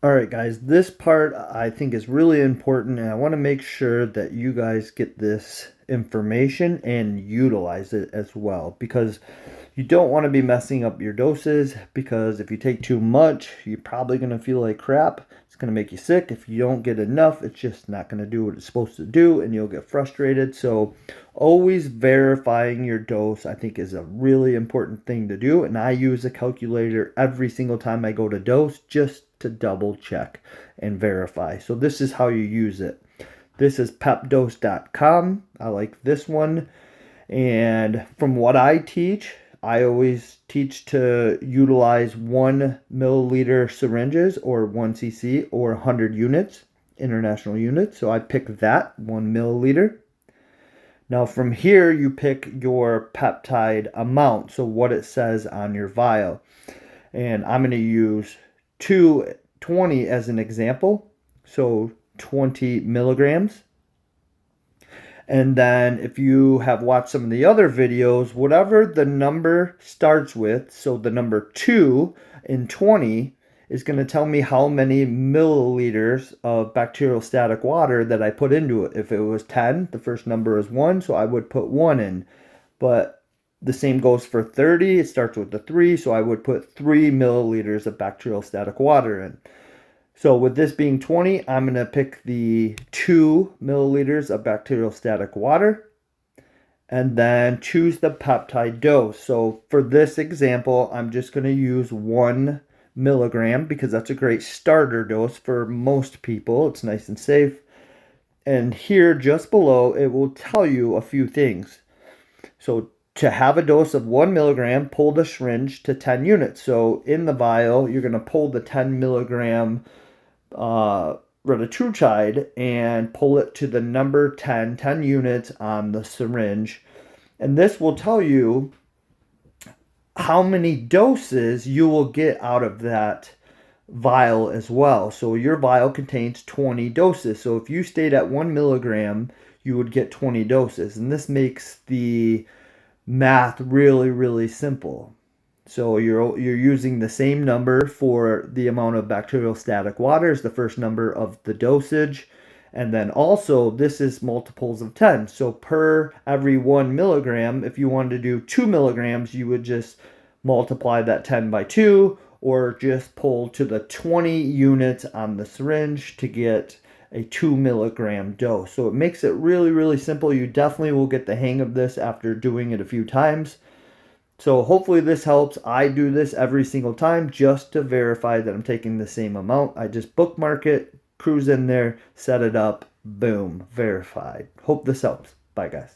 All right, guys, this part I think is really important, and I want to make sure that you guys get this information and utilize it as well because you don't want to be messing up your doses because if you take too much, you're probably going to feel like crap. It's going to make you sick. If you don't get enough, it's just not going to do what it's supposed to do and you'll get frustrated. So, always verifying your dose, I think, is a really important thing to do. And I use a calculator every single time I go to dose just to double check and verify. So, this is how you use it. This is pepdose.com. I like this one. And from what I teach, I always teach to utilize 1 milliliter syringes or 1 cc or 100 units, international units. So I pick that 1 milliliter. Now from here, you pick your peptide amount. So what it says on your vial. And I'm going to use 220 as an example. So 20 milligrams. And then if you have watched some of the other videos, whatever the number starts with, so the number 2 in 20 is going to tell me how many milliliters of bacterial static water that I put into it. If it was 10, the first number is 1, so I would put 1 in. But the same goes for 30. It starts with the 3, so I would put 3 milliliters of bacterial static water in. So with this being 20, I'm going to pick the 2 milliliters of bacterial static water and then choose the peptide dose. So for this example, I'm just going to use 1 milligram because that's a great starter dose for most people. It's nice and safe. And here just below, it will tell you a few things. So to have a dose of 1 milligram, pull the syringe to 10 units. So in the vial, you're going to pull the 10 milligram retatrutide and pull it to the number 10 units on the syringe. And this will tell you how many doses you will get out of that vial as well. So your vial contains 20 doses. So if you stayed at 1 milligram, you would get 20 doses. And this makes the math really, really simple. So you're using the same number for the amount of bacterial static water as the first number of the dosage. And then also this is multiples of 10. So per every 1 milligram, if you wanted to do 2 milligrams, you would just multiply that 10 by 2 or just pull to the 20 units on the syringe to get a 2 milligram dose. So it makes it really, really simple. You definitely will get the hang of this after doing it a few times. So hopefully this helps. I do this every single time just to verify that I'm taking the same amount. I just bookmark it, cruise in there, set it up, boom, verified. Hope this helps. Bye, guys.